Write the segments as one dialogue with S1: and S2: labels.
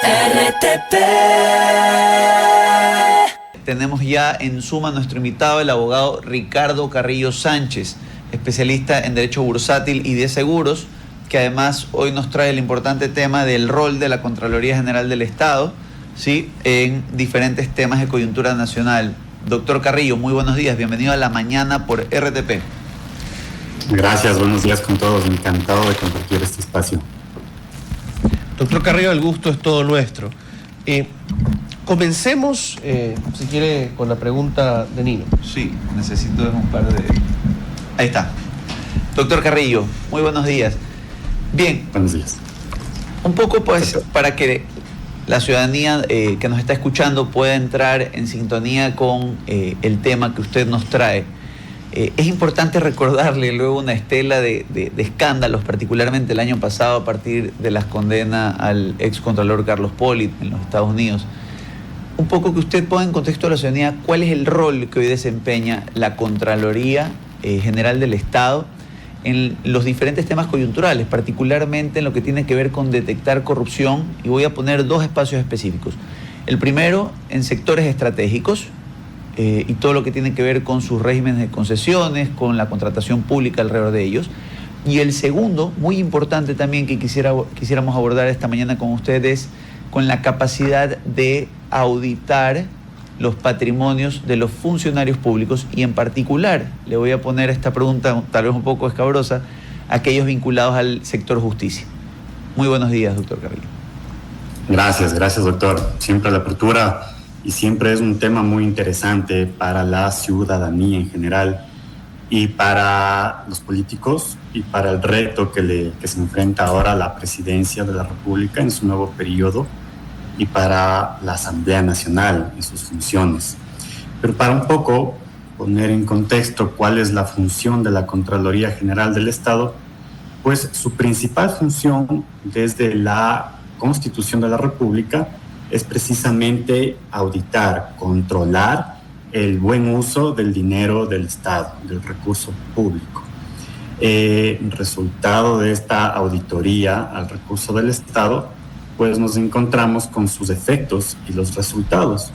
S1: RTP.
S2: Tenemos ya en suma nuestro invitado, el abogado Ricardo Carrillo Sánchez, especialista en Derecho Bursátil y de Seguros, que además hoy nos trae el importante tema del rol de la Contraloría General del Estado, ¿sí?, en diferentes temas de coyuntura nacional. Doctor Carrillo, muy buenos días, bienvenido a La Mañana por RTP.
S3: Gracias, buenos días con todos, encantado de compartir este espacio.
S4: Doctor Carrillo, el gusto es todo nuestro. Comencemos, si quiere, con la pregunta de Nino.
S2: Sí, necesito un par de... Ahí está. Doctor Carrillo, muy buenos días. Bien.
S3: Buenos días.
S2: Un poco, pues, para que la ciudadanía que nos está escuchando pueda entrar en sintonía con el tema que usted nos trae. Es importante recordarle luego una estela de escándalos, particularmente el año pasado a partir de las condenas al excontralor Carlos Pollitt en los Estados Unidos. Un poco que usted ponga en contexto a la ciudadanía cuál es el rol que hoy desempeña la Contraloría General del Estado en los diferentes temas coyunturales, particularmente en lo que tiene que ver con detectar corrupción, y voy a poner dos espacios específicos. El primero, en sectores estratégicos, y todo lo que tiene que ver con sus regímenes de concesiones, con la contratación pública alrededor de ellos. Y el segundo, muy importante también, que quisiéramos abordar esta mañana con ustedes, con la capacidad de auditar los patrimonios de los funcionarios públicos, y en particular, le voy a poner esta pregunta tal vez un poco escabrosa, aquellos vinculados al sector justicia. Muy buenos días, doctor Carrillo.
S3: Gracias, doctor. Siempre la apertura, y siempre es un tema muy interesante para la ciudadanía en general y para los políticos y para el reto que se enfrenta ahora la presidencia de la República en su nuevo periodo y para la Asamblea Nacional en sus funciones. Pero para un poco poner en contexto cuál es la función de la Contraloría General del Estado, pues su principal función desde la Constitución de la República es precisamente auditar, controlar el buen uso del dinero del Estado, del recurso público. Resultado de esta auditoría al recurso del Estado, pues nos encontramos con sus efectos y los resultados.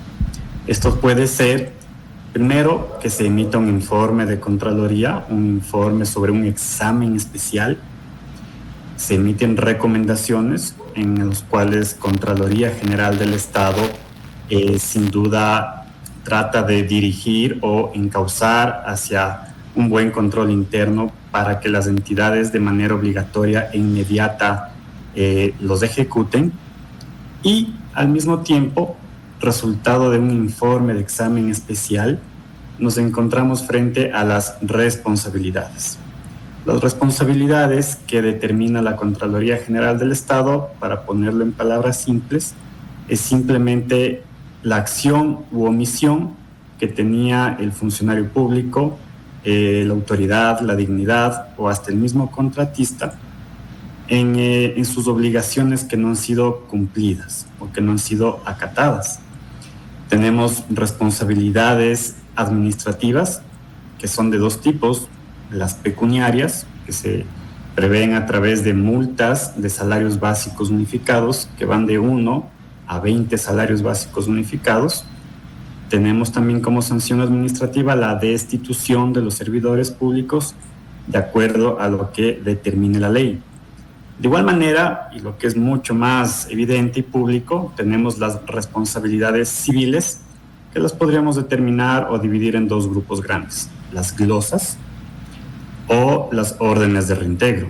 S3: Esto puede ser, primero, que se emita un informe de Contraloría, un informe sobre un examen especial. Se emiten recomendaciones en los cuales Contraloría General del Estado sin duda trata de dirigir o encauzar hacia un buen control interno para que las entidades de manera obligatoria e inmediata los ejecuten, y al mismo tiempo, resultado de un informe de examen especial, nos encontramos frente a las responsabilidades. Las responsabilidades que determina la Contraloría General del Estado, para ponerlo en palabras simples, es simplemente la acción u omisión que tenía el funcionario público, la autoridad, la dignidad o hasta el mismo contratista en sus obligaciones que no han sido cumplidas o que no han sido acatadas. Tenemos responsabilidades administrativas, que son de dos tipos: las pecuniarias, que se prevén a través de multas de salarios básicos unificados, que van de 1 a 20 salarios básicos unificados. Tenemos también como sanción administrativa la destitución de los servidores públicos de acuerdo a lo que determine la ley. De igual manera, y lo que es mucho más evidente y público, tenemos las responsabilidades civiles, que las podríamos determinar o dividir en dos grupos grandes: las glosas o las órdenes de reintegro.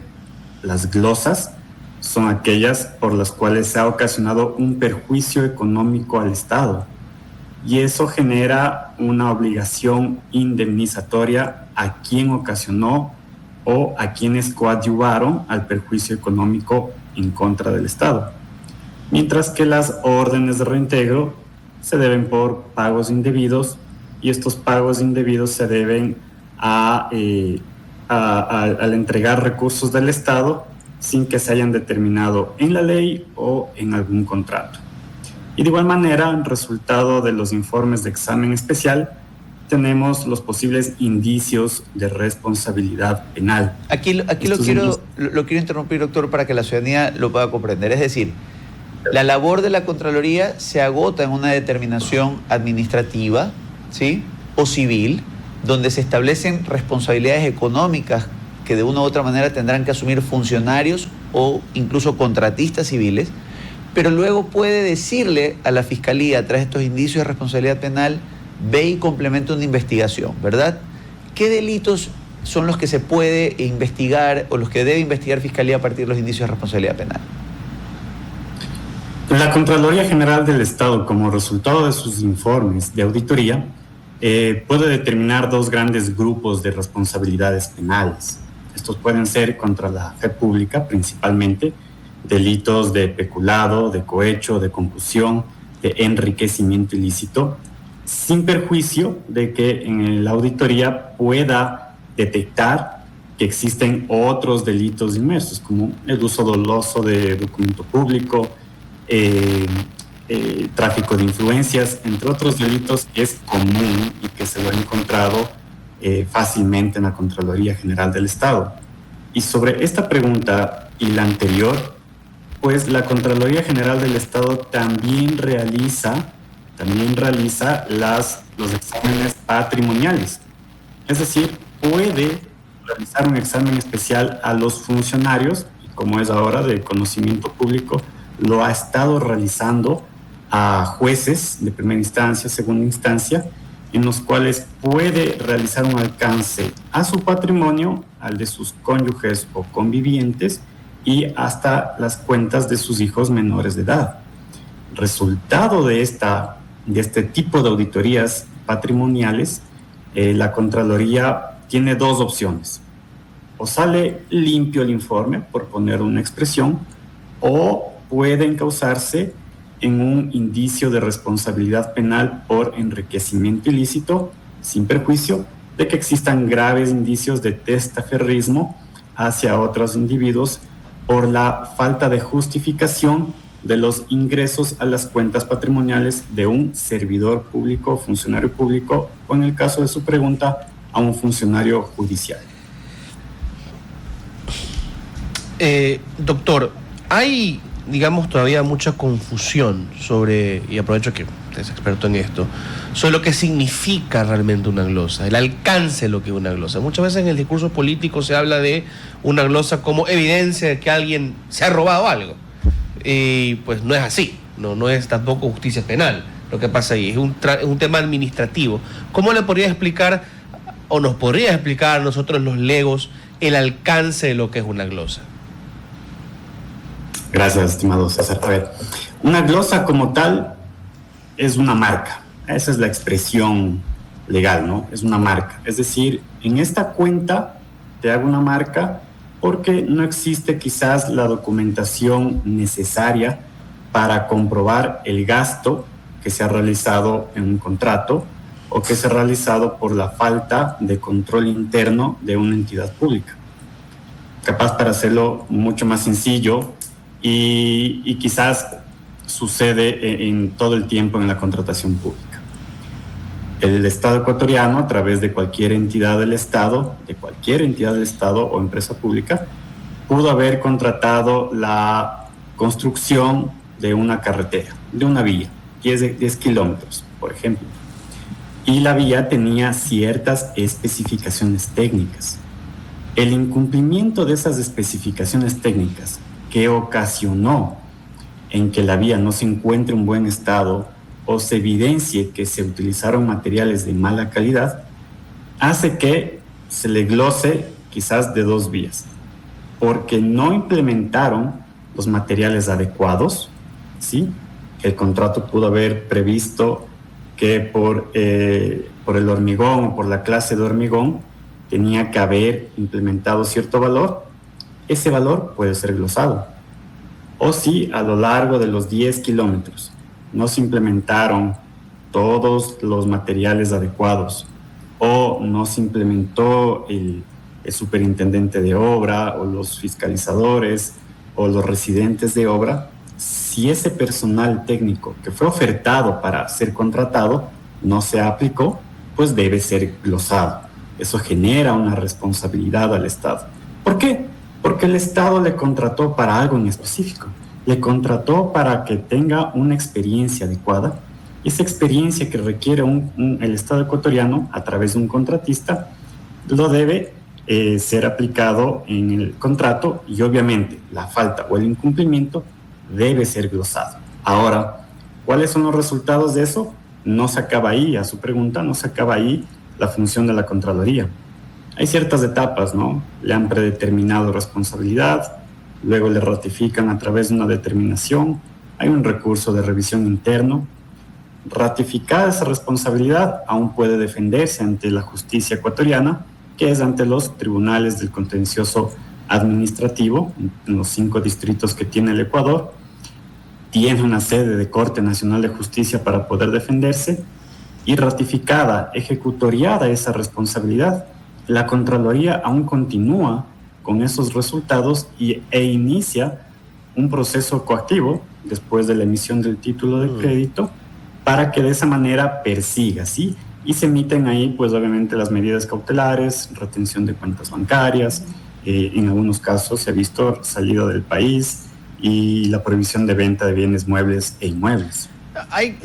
S3: Las glosas son aquellas por las cuales se ha ocasionado un perjuicio económico al Estado, y eso genera una obligación indemnizatoria a quien ocasionó o a quienes coadyuvaron al perjuicio económico en contra del Estado. Mientras que las órdenes de reintegro se deben por pagos indebidos, y estos pagos indebidos se deben al entregar recursos del Estado sin que se hayan determinado en la ley o en algún contrato. Y de igual manera, resultado de los informes de examen especial, tenemos los posibles indicios de responsabilidad penal.
S2: Aquí lo quiero interrumpir, doctor, para que la ciudadanía lo pueda comprender. Es decir, La labor de la Contraloría se agota en una determinación administrativa, ¿sí?, o civil, donde se establecen responsabilidades económicas que de una u otra manera tendrán que asumir funcionarios o incluso contratistas civiles, pero luego puede decirle a la Fiscalía, tras estos indicios de responsabilidad penal, ve y complementa una investigación, ¿verdad? ¿Qué delitos son los que se puede investigar o los que debe investigar Fiscalía a partir de los indicios de responsabilidad penal?
S3: La Contraloría General del Estado, como resultado de sus informes de auditoría, puede determinar dos grandes grupos de responsabilidades penales. Estos pueden ser contra la fe pública, principalmente, delitos de peculado, de cohecho, de concusión, de enriquecimiento ilícito, sin perjuicio de que en la auditoría pueda detectar que existen otros delitos inmersos, como el uso doloso de documento público, tráfico de influencias, entre otros delitos que es común y que se lo ha encontrado fácilmente en la Contraloría General del Estado. Y sobre esta pregunta y la anterior, pues la Contraloría General del Estado también realiza los exámenes patrimoniales. Es decir, puede realizar un examen especial a los funcionarios, y como es ahora de conocimiento público, lo ha estado realizando a jueces de primera instancia, segunda instancia, en los cuales puede realizar un alcance a su patrimonio, al de sus cónyuges o convivientes, y hasta las cuentas de sus hijos menores de edad. Resultado de este tipo de auditorías patrimoniales, la Contraloría tiene dos opciones. O sale limpio el informe, por poner una expresión, o puede encauzarse en un indicio de responsabilidad penal por enriquecimiento ilícito, sin perjuicio de que existan graves indicios de testaferrismo hacia otros individuos por la falta de justificación de los ingresos a las cuentas patrimoniales de un servidor público, funcionario público, o en el caso de su pregunta, a un funcionario judicial.
S4: Doctor, hay, digamos, todavía mucha confusión sobre, y aprovecho que usted es experto en esto, sobre lo que significa realmente una glosa, el alcance de lo que es una glosa. Muchas veces en el discurso político se habla de una glosa como evidencia de que alguien se ha robado algo. Y pues no es así, no es tampoco justicia penal lo que pasa ahí, es un tema administrativo. ¿Cómo le podría explicar, o nos podría explicar a nosotros los legos, el alcance de lo que es una glosa?
S3: Gracias, estimado César. A ver, una glosa como tal es una marca. Esa es la expresión legal, ¿no? Es una marca. Es decir, en esta cuenta te hago una marca porque no existe quizás la documentación necesaria para comprobar el gasto que se ha realizado en un contrato o que se ha realizado por la falta de control interno de una entidad pública. Capaz, para hacerlo mucho más sencillo, y quizás sucede en todo el tiempo en la contratación pública. El Estado ecuatoriano, a través de cualquier entidad del Estado o empresa pública, pudo haber contratado la construcción de una carretera, de una vía, 10 kilómetros, por ejemplo. Y la vía tenía ciertas especificaciones técnicas. El incumplimiento de esas especificaciones técnicas que ocasionó en que la vía no se encuentre en buen estado o se evidencie que se utilizaron materiales de mala calidad, hace que se le glose quizás de dos vías, porque no implementaron los materiales adecuados, ¿sí? El contrato pudo haber previsto que por el hormigón o por la clase de hormigón tenía que haber implementado cierto valor. Ese valor puede ser glosado. O si a lo largo de los 10 kilómetros no se implementaron todos los materiales adecuados o no se implementó el superintendente de obra o los fiscalizadores o los residentes de obra, si ese personal técnico que fue ofertado para ser contratado no se aplicó, pues debe ser glosado. Eso genera una responsabilidad al Estado. ¿Por qué? Porque el Estado le contrató para algo en específico. le contrató para que tenga una experiencia adecuada. Esa experiencia que requiere el Estado ecuatoriano a través de un contratista lo debe ser aplicado en el contrato, y obviamente la falta o el incumplimiento debe ser glosado. Ahora, ¿cuáles son los resultados de eso? No se acaba ahí, a su pregunta, no se acaba ahí la función de la Contraloría. Hay ciertas etapas, ¿no? Le han predeterminado responsabilidad, luego le ratifican a través de una determinación, hay un recurso de revisión interno. Ratificada esa responsabilidad, aún puede defenderse ante la justicia ecuatoriana, que es ante los tribunales del contencioso administrativo, en los 5 distritos que tiene el Ecuador. Tiene una sede de Corte Nacional de Justicia para poder defenderse, y ratificada, ejecutoriada esa responsabilidad, la Contraloría aún continúa con esos resultados e inicia un proceso coactivo después de la emisión del título de crédito, para que de esa manera persiga, ¿sí? Y se emiten ahí, pues obviamente, las medidas cautelares, retención de cuentas bancarias, en algunos casos se ha visto salida del país, y la prohibición de venta de bienes muebles e inmuebles.
S4: ¿Hay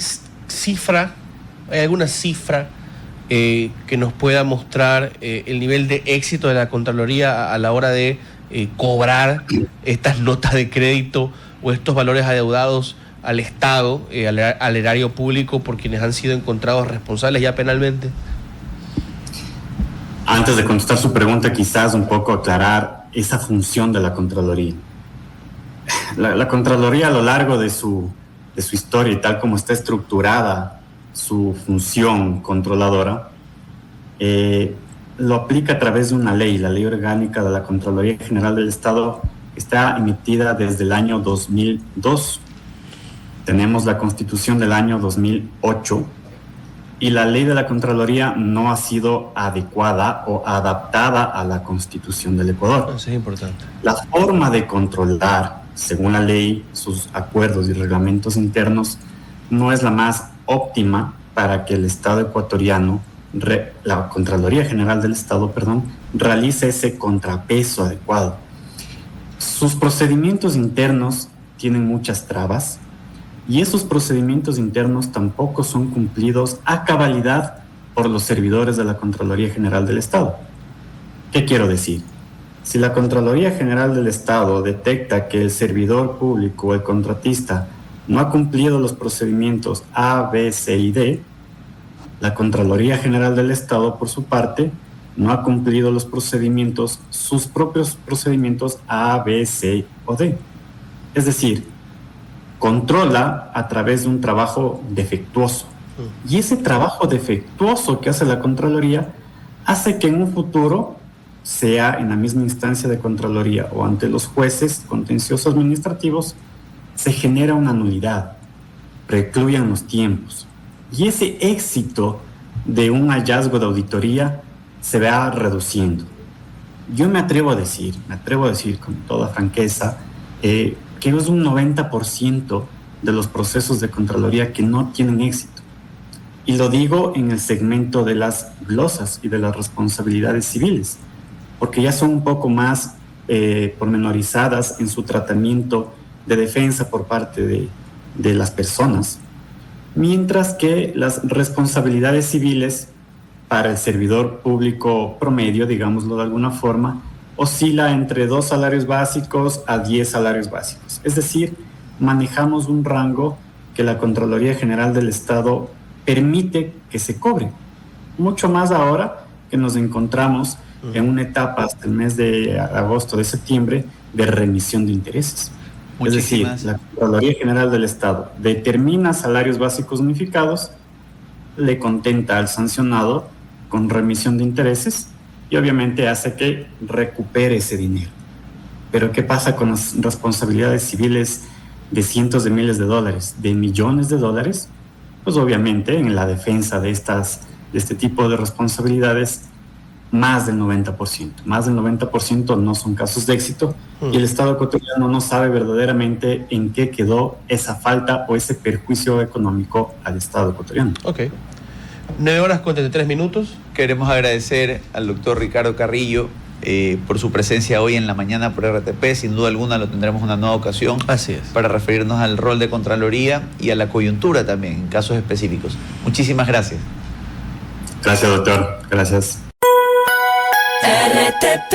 S4: alguna cifra que nos pueda mostrar el nivel de éxito de la Contraloría a la hora de cobrar estas notas de crédito o estos valores adeudados al Estado, al erario público, por quienes han sido encontrados responsables ya penalmente?
S3: Antes de contestar su pregunta, quizás un poco aclarar esa función de la Contraloría. La Contraloría, a lo largo de su historia y tal como está estructurada su función controladora, lo aplica a través de una ley, la Ley Orgánica de la Contraloría General del Estado, que está emitida desde el año 2002. Tenemos la Constitución del año 2008, y la ley de la Contraloría no ha sido adecuada o adaptada a la Constitución del Ecuador.
S4: Eso es importante.
S3: La forma de controlar, según la ley, sus acuerdos y reglamentos internos, no es la más óptima para que el Estado ecuatoriano, la Contraloría General del Estado, realice ese contrapeso adecuado. Sus procedimientos internos tienen muchas trabas, y esos procedimientos internos tampoco son cumplidos a cabalidad por los servidores de la Contraloría General del Estado. ¿Qué quiero decir? Si la Contraloría General del Estado detecta que el servidor público o el contratista no ha cumplido los procedimientos A, B, C y D, la Contraloría General del Estado, por su parte, no ha cumplido los procedimientos, sus propios procedimientos A, B, C o D. Es decir, controla a través de un trabajo defectuoso. Y ese trabajo defectuoso que hace la Contraloría hace que en un futuro, sea en la misma instancia de Contraloría o ante los jueces contenciosos administrativos, se genera una nulidad, precluyan los tiempos. Y ese éxito de un hallazgo de auditoría se va reduciendo. Yo me atrevo a decir con toda franqueza, que es un 90% de los procesos de Contraloría que no tienen éxito. Y lo digo en el segmento de las glosas y de las responsabilidades civiles, porque ya son un poco más pormenorizadas en su tratamiento de defensa por parte de las personas, mientras que las responsabilidades civiles para el servidor público promedio, digámoslo de alguna forma, oscila entre 2 salarios básicos a 10 salarios básicos. Es decir, manejamos un rango que la Contraloría General del Estado permite que se cobre. Mucho más ahora que nos encontramos en una etapa hasta el mes de agosto, de septiembre, de remisión de intereses.
S2: Muchísimas.
S3: Es decir, la Contraloría General del Estado determina salarios básicos unificados, le contenta al sancionado con remisión de intereses, y obviamente hace que recupere ese dinero. Pero ¿qué pasa con las responsabilidades civiles de cientos de miles de dólares, de millones de dólares? Pues obviamente en la defensa de este tipo de responsabilidades, más del 90% no son casos de éxito, y el Estado ecuatoriano no sabe verdaderamente en qué quedó esa falta o ese perjuicio económico al Estado ecuatoriano.
S4: Ok. 9 horas con 33 minutos.
S2: Queremos agradecer al doctor Ricardo Carrillo por su presencia hoy en la mañana por RTP. Sin duda alguna lo tendremos en una nueva ocasión.
S4: Así es.
S2: Para referirnos al rol de Contraloría y a la coyuntura también, en casos específicos. Muchísimas gracias.
S3: Gracias, doctor. Gracias.
S1: RTP